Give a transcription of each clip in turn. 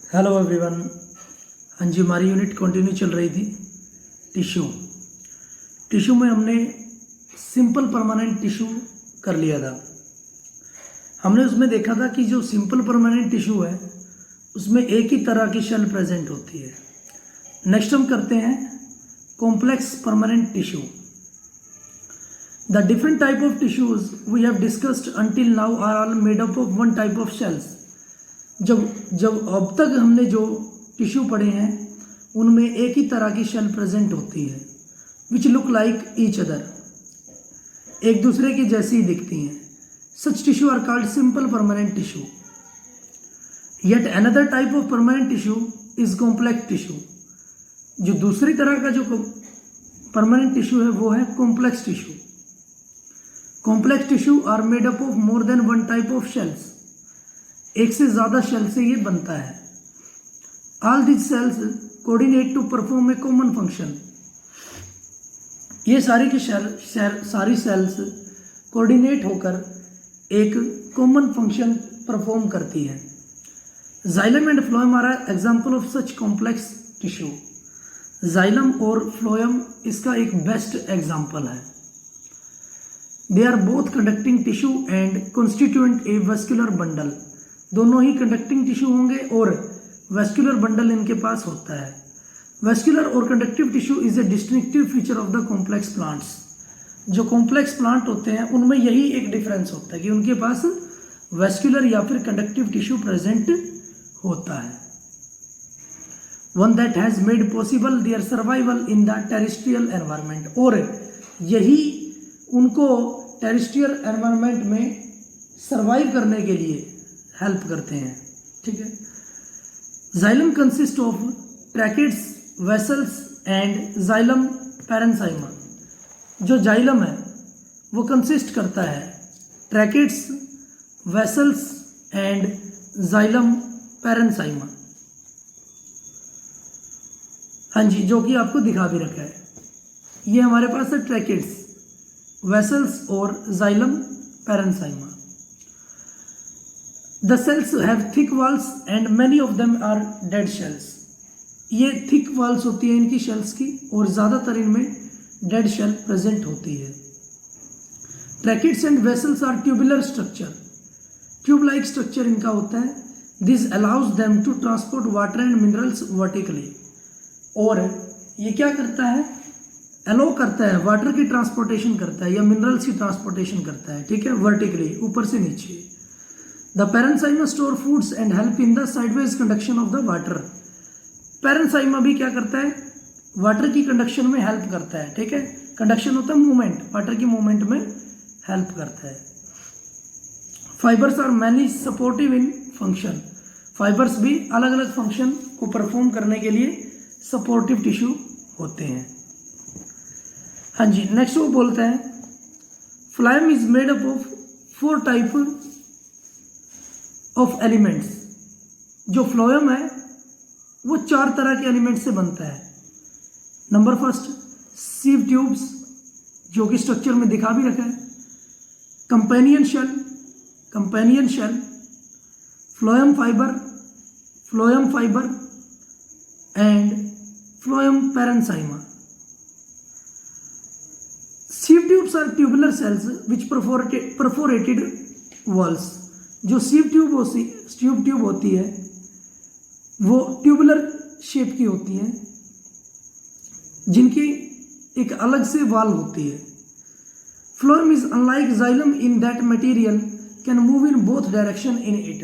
Hello everyone. हाँ जी, हमारी unit continue चल रही थी टिश्यू। टिश्यू में हमने सिंपल परमानेंट टिश्यू कर लिया था। हमने उसमें देखा था कि जो सिंपल परमानेंट टिश्यू है उसमें एक ही तरह की शेल प्रेजेंट होती है। नेक्स्ट हम करते हैं complex permanent tissue. The different type of tissues we have discussed until now are all made up of one type of cells. जब अब तक हमने जो टिश्यू पढ़े हैं उनमें एक ही तरह की शेल प्रेजेंट होती है which look like each other, एक दूसरे की जैसी ही दिखती हैं। Such tissue are called simple permanent tissue. Yet another type of permanent tissue is complex tissue. जो दूसरी तरह का जो परमानेंट टिश्यू है वो है complex tissue. Complex tissue are made up of more than one type of cells. एक से ज्यादा शेल से ये बनता है। All this cells coordinate to perform a common function. ये सारी सेल्स कोऑर्डिनेट होकर एक कॉमन फंक्शन परफॉर्म करती है। Xylem and phloem are example of such complex tissue. Xylem और फ्लोएम इसका एक बेस्ट एग्जाम्पल है। They are both conducting tissue and constituent a vascular bundle. दोनों ही कंडक्टिंग टिश्यू होंगे और वेस्कुलर बंडल इनके पास होता है। वेस्कुलर और conductive tissue is a distinctive feature of the complex plants. जो कॉम्प्लेक्स प्लांट होते हैं उनमें यही एक डिफरेंस होता है कि उनके पास वेस्कुलर या फिर कंडक्टिव टिश्यू प्रेजेंट होता है। One that has made possible their survival in the terrestrial environment. और यही उनको टेरेस्ट्रियल एनवायरनमेंट में सर्वाइव करने के लिए हेल्प करते हैं। ठीक है। Xylem consist of tracheids, vessels and xylem parenchyma. जो जाइलम है वो कंसिस्ट करता है tracheids, vessels and xylem parenchyma. हाँ जी, जो कि आपको दिखा भी रखा है। ये हमारे पास है ट्रैकेट्स, वेसल्स और xylem पैरेन्साइमा। The cells have thick walls and many of them are dead shells. ये thick walls होती है इनकी shells की और ज़्यादातर इनमें dead shell present होती है। Tracheids and vessels are tubular structure. Tube-like structure इनका होता है। This allows them to transport water and minerals vertically. और ये क्या करता है? Allow करता है, वाटर की ट्रांसपोर्टेशन करता है या मिनरल्स की ट्रांसपोर्टेशन करता है। ठीक है, वर्टिकली, ऊपर से नीचे। The parenchyma store foods and help in the sideways conduction of the water. Parenchyma भी क्या करता है? वाटर की कंडक्शन में हेल्प करता है। ठीक है, कंडक्शन होता है मूवमेंट, वाटर की मूवमेंट में हेल्प करता है। Fibres are many supportive in function. Fibres भी अलग अलग फंक्शन को परफॉर्म करने के लिए सपोर्टिव टिश्यू होते हैं। हाँ जी, नेक्स्ट वो बोलता है phloem is made up of 4 type of elements. जो फ्लोएम है वो 4 तरह के एलिमेंट से बनता है। नंबर फर्स्ट, सीव ट्यूब्स, जो कि स्ट्रक्चर में दिखा भी रखा है। Companion cell, phloem fibre and phloem parenchyma. Sieve tubes are tubular cells which perforated walls. जो सीव ट्यूब होती है वो ट्यूबुलर शेप की होती है जिनकी एक अलग से वाल होती है। Phloem is unlike xylem in that material can move in both direction in it.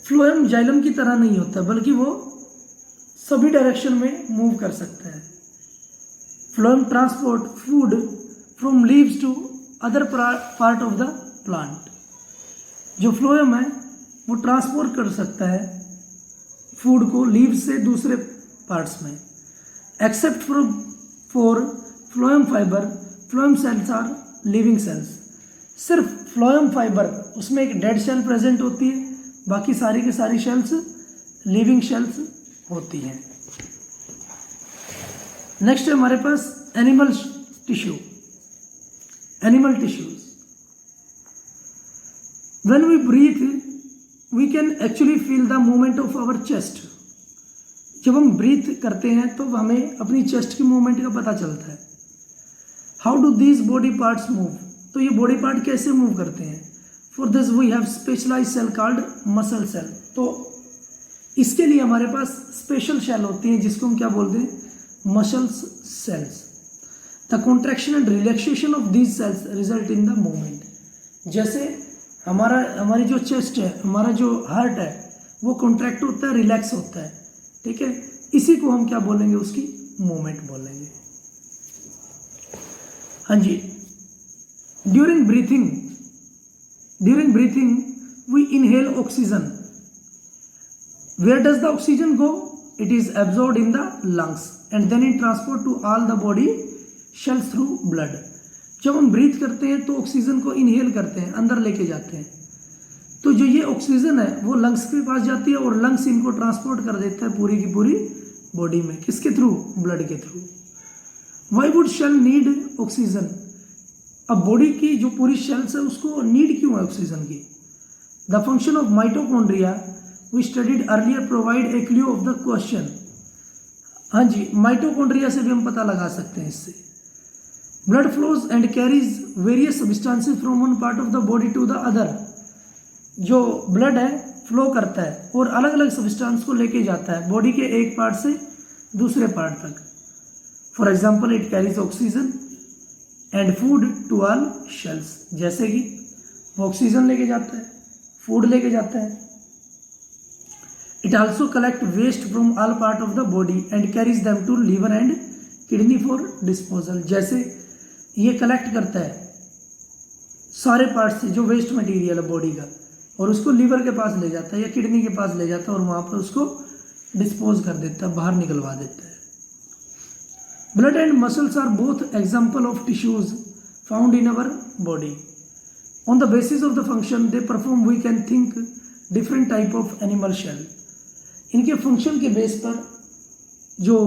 Phloem xylem की तरह नहीं होता बल्कि वो सभी डायरेक्शन में मूव कर सकता है। Phloem transport food from leaves to other part of the plant. जो फ्लोएम है वो ट्रांसपोर्ट कर सकता है फूड को लीव्स से दूसरे पार्ट्स में। Except for phloem fibre, phloem cells are living cells. सिर्फ फ्लोएम फाइबर उसमें एक डेड शेल प्रेजेंट होती है, बाकी सारी की सारी शेल्स लिविंग शेल्स होती हैं। नेक्स्ट है हमारे पास animal tissues. When we breathe we can actually feel the movement of our chest. जब हम ब्रीथ करते हैं तो हमें अपनी चेस्ट की मूवमेंट का पता चलता है। How do these body parts move, तो ये बॉडी पार्ट कैसे मूव करते हैं। For this we have specialise cell called muscle cell. तो इसके लिए हमारे पास स्पेशल सेल होती हैं जिसको हम क्या बोलते हैं, muscles cells. The contraction and relaxation of these cells result in the movement. जैसे हमारी जो चेस्ट है, हमारा जो हार्ट है, वो कॉन्ट्रैक्ट होता है, रिलैक्स होता है, ठीक है। इसी को हम क्या बोलेंगे, उसकी मूवमेंट बोलेंगे। हाँ जी, during breathing we inhale oxygen. Where does the oxygen go, it is absorbed in the lungs and then it transport to all the body cells through blood. जब हम ब्रीथ करते हैं तो ऑक्सीजन को इनहेल करते हैं, अंदर लेके जाते हैं, तो जो ये ऑक्सीजन है वो लंग्स के पास जाती है और लंग्स इनको ट्रांसपोर्ट कर देता है पूरी की पूरी बॉडी में। किसके थ्रू, ब्लड के through. Why would cell need oxygen, अब बॉडी की जो पूरी शेल्स है उसको नीड क्यों है ऑक्सीजन की। The function of mitochondria we studied earlier provide a clue of the question. हाँ जी, माइटोकॉन्ड्रिया से भी हम पता लगा सकते हैं इससे। Blood flows and carries various substances from one part of the body to the other. जो ब्लड है फ्लो करता है और अलग अलग सब्सटेंस को लेके जाता है बॉडी के एक पार्ट से दूसरे पार्ट तक। For example it carries oxygen and food to all cells. जैसे कि वो ऑक्सीजन लेके जाता है, फूड लेके जाता है। It also collect waste from all part of the body and carries them to liver and kidney for disposal. जैसे ये कलेक्ट करता है सारे पार्ट से जो वेस्ट मटेरियल है बॉडी का, और उसको लीवर के पास ले जाता है या किडनी के पास ले जाता है और वहाँ पर उसको डिस्पोज कर देता है, बाहर निकलवा देता है। Blood and muscles are both example of tissues found in our body. On the basis of the function they perform we can think different type of animal cell. इनके फंक्शन के बेस पर जो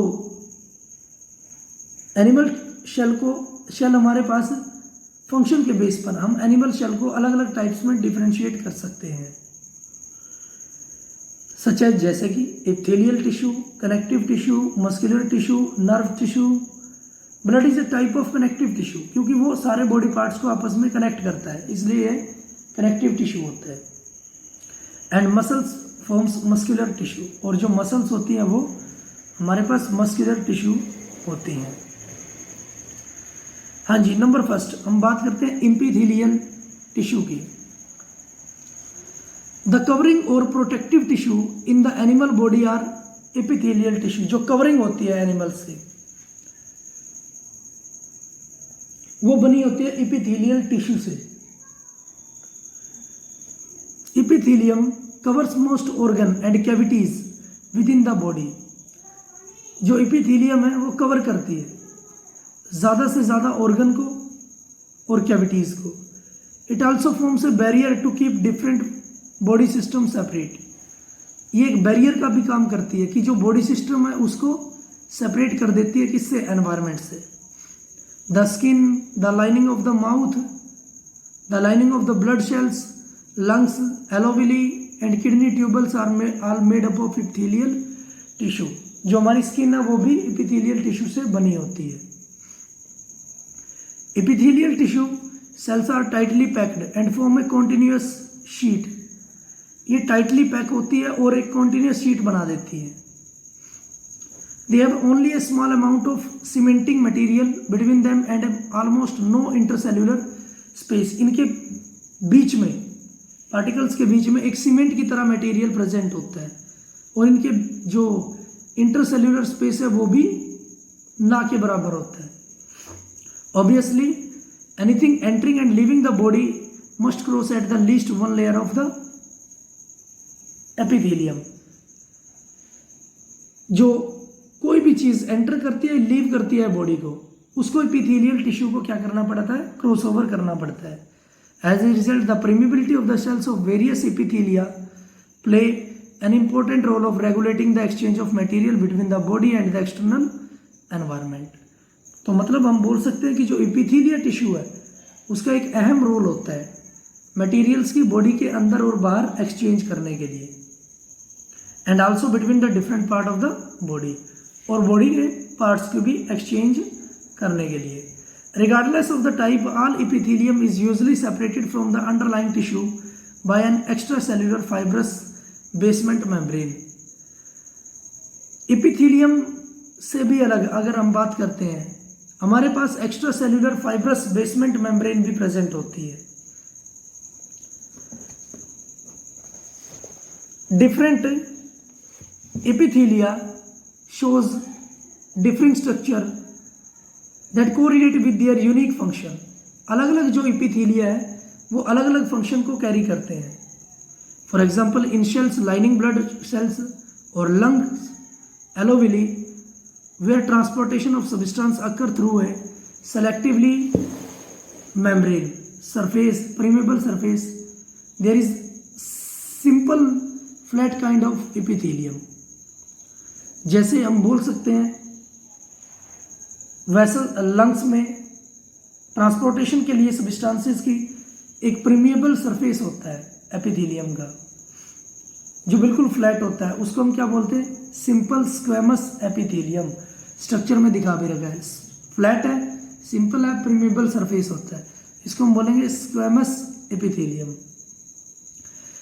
एनिमल शेल हमारे पास function के base पर हम animal shell को अलग अलग टाइप्स में डिफरेंशिएट कर सकते हैं। सच है जैसे कि epithelial tissue, connective tissue, muscular tissue, nerve tissue. Blood is a type of connective tissue क्योंकि वो सारे बॉडी पार्ट्स को आपस में कनेक्ट करता है, इसलिए कनेक्टिव टिश्यू होता है। And muscles forms muscular tissue, और जो मसल्स होती हैं वो हमारे पास मस्कुलर टिश्यू होती हैं। हाँ जी, नंबर फर्स्ट हम बात करते हैं एपिथेलियल टिश्यू की। द कवरिंग और protective tissue in the animal body are epithelial tissue. जो कवरिंग होती है एनिमल से वो बनी होती है एपिथेलियल टिश्यू से। Epithelium covers most organ and cavities within the body. जो एपिथेलियम है वो कवर करती है ज़्यादा से ज़्यादा ऑर्गन को और कैविटीज़ को। It also forms a barrier to keep different body system separate. ये एक बैरियर का भी काम करती है कि जो बॉडी सिस्टम है उसको सेपरेट कर देती है, किससे, एनवायरनमेंट से। The skin, the lining of the mouth, the lining of the blood cells, lungs, alveoli and kidney tubules are all made up of epithelial tissue. जो हमारी स्किन है वो भी एपिथेलियल टिश्यू से बनी होती है। Epithelial tissue cells are tightly packed and form a continuous sheet. ये टाइटली पैक होती है और एक कॉन्टिन्यूअस शीट बना देती है। They have only a small amount of cementing material between them and almost no intercellular space. इनके बीच में, पार्टिकल्स के बीच में एक सीमेंट की तरह मटेरियल प्रेजेंट होता है और इनके जो इंटरसेल्यूलर स्पेस है वो भी ना के बराबर होता है। Obviously, anything entering and leaving the body must cross at the least one layer of the epithelium. जो कोई भी चीज एंटर करती है, लीव करती है बॉडी को, उसको एपिथेलियल टिश्यू को क्या करना पड़ता है, क्रॉस ओवर करना पड़ता है। As a result the permeability of the cells of various epithelia play an important role of regulating the exchange of material between the body and the external environment. तो मतलब हम बोल सकते हैं कि जो एपिथेलियल टिश्यू है उसका एक अहम रोल होता है मटेरियल्स की बॉडी के अंदर और बाहर एक्सचेंज करने के लिए, and also between the different part of the body, और बॉडी के पार्ट्स को भी एक्सचेंज करने के लिए। Regardless of the type, all epithelium is usually separated from the underlying tissue by an extra cellular fibrous basement membrane. Epithelium से भी अलग अगर हम बात करते हैं, हमारे पास extra cellular fibrous basement membrane भी प्रेजेंट होती है। Different epithelia shows different structure that correlate with their unique function। अलग अलग जो एपिथेलिया है वो अलग अलग फंक्शन को कैरी करते हैं। For example in cells lining blood cells और lungs alveoli where transportation of substance occur through है selectively membrane surface permeable surface there is simple flat kind of epithelium. जैसे हम बोल सकते हैं वैसे लंग्स में ट्रांसपोर्टेशन के लिए सब्सटेंसेस की एक परमेबल सरफेस होता है एपिथेलियम का, जो बिल्कुल फ्लैट होता है, उसको हम क्या बोलते हैं, सिंपल स्क्वेमस एपिथेलियम। स्ट्रक्चर में दिखा भी रखा है, फ्लैट है, सिंपल है, परमेबल सरफेस होता है, इसको हम बोलेंगे squamous epithelium.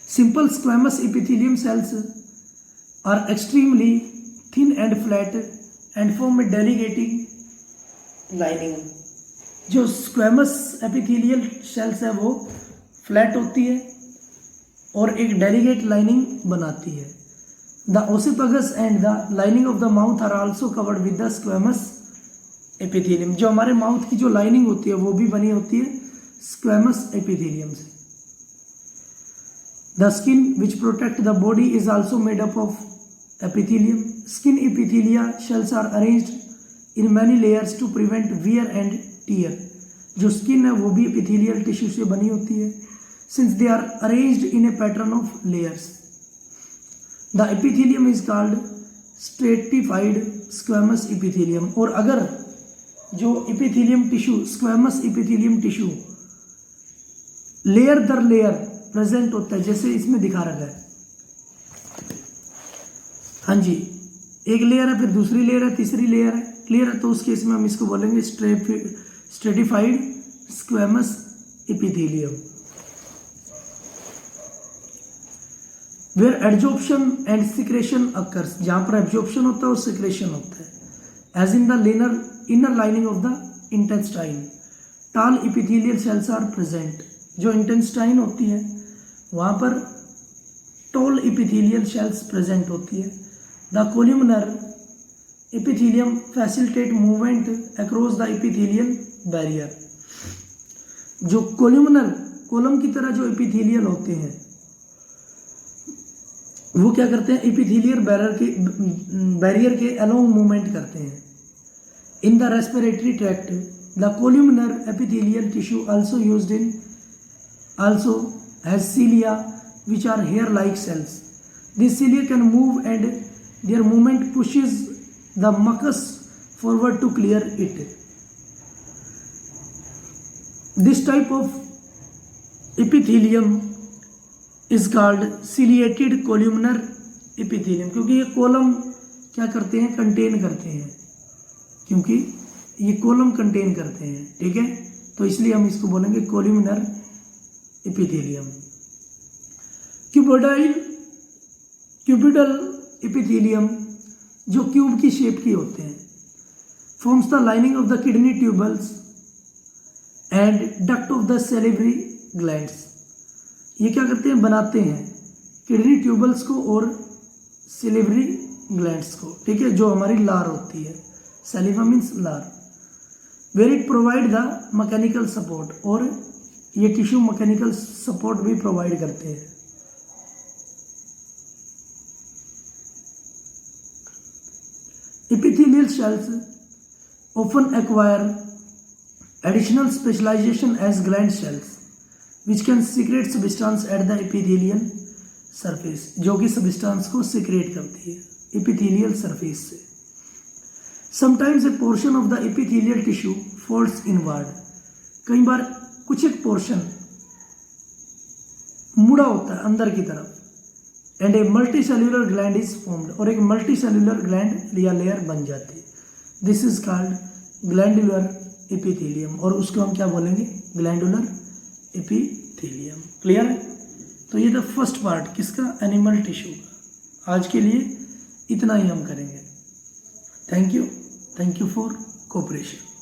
Simple squamous epithelium cells are extremely thin and flat and form में डेलीगेटिंग लाइनिंग। जो स्क्वेमस एपिथेलियल सेल्स है वो फ्लैट होती है और एक डेलीगेट लाइनिंग बनाती है। The oesophagus and the lining of the mouth are also covered with the squamous epithelium. जो हमारे माउथ की जो लाइनिंग होती है वो भी बनी होती है स्क्वेमस एपिथेलियम से। The skin which protect the body is also made up of epithelium। Skin epithelia shells are arranged in many layers to prevent wear and tear। जो स्किन है वो भी एपिथेलियल टिश्यू से बनी होती है, since they are arranged in a pattern of layers। The epithelium is called stratified squamous epithelium। और अगर जो epithelium tissue squamous epithelium tissue layer दर लेयर प्रेजेंट होता है, जैसे इसमें दिखा रखा है, हाँ जी, एक लेयर है, फिर दूसरी लेयर है, तीसरी लेयर है, क्लियर है, तो उस केस में हम इसको बोलेंगे stratified squamous epithelium. Where absorption and secretion occurs, जहां पर एब्जॉर्प्शन होता है और सिक्रेशन होता है, as in the inner lining of the intestine. Tall epithelial cells are present. जो इंटेस्टाइन होती है वहां पर टॉल एपिथेलियल सेल्स प्रेजेंट होती है। The columnar epithelium facilitate movement across the epithelial barrier. जो कोल्यूमिनर कॉलम की तरह जो एपिथेलियल होते हैं वो क्या करते हैं, एपिथेलियल बैरियर के अलोंग मूवमेंट करते हैं। In the respiratory tract the columnar epithelial tissue also has cilia which are hair-like cells. These cilia can move and their movement pushes the mucus forward to clear it. This type of epithelium is called ciliated columnar epithelium, क्योंकि ये column क्या करते हैं, contain करते हैं, क्योंकि ये column contain करते हैं, ठीक है, तो इसलिए हम इसको बोलेंगे कोल्यूमिनर एपिथेलियम। क्यूबिडल एपिथेलियम जो क्यूब की शेप के होते हैं, forms the lining of the kidney tubules and duct of the salivary glands. ये क्या करते हैं, बनाते हैं किडनी ट्यूबल्स को और सेलिवरी ग्लैंड्स को, ठीक है, जो हमारी लार होती है, सेलिवा मीन्स लार। Where it provide the mechanical support, और ये टिश्यू मैकेनिकल सपोर्ट भी प्रोवाइड करते हैं। Epithelial cells often acquire additional specialization as gland cells which can secrete substance at the epithelial surface, जो कि substance को secrete करती है epithelial surface से। Sometimes a portion of the epithelial tissue folds inward। कई बार कुछ एक पोर्शन मुड़ा होता है अंदर की तरफ, and a multi cellular gland is formed, और एक मल्टी सेल्यूलर ग्लैंड या लेयर बन जाती है। This is called glandular epithelium, और उसको हम क्या बोलेंगे, ग्लैंडुलर एपिथेलियम। क्लियर है? तो ये द फर्स्ट पार्ट किसका, एनिमल टिश्यू का। आज के लिए इतना ही हम करेंगे। Thank you for cooperation.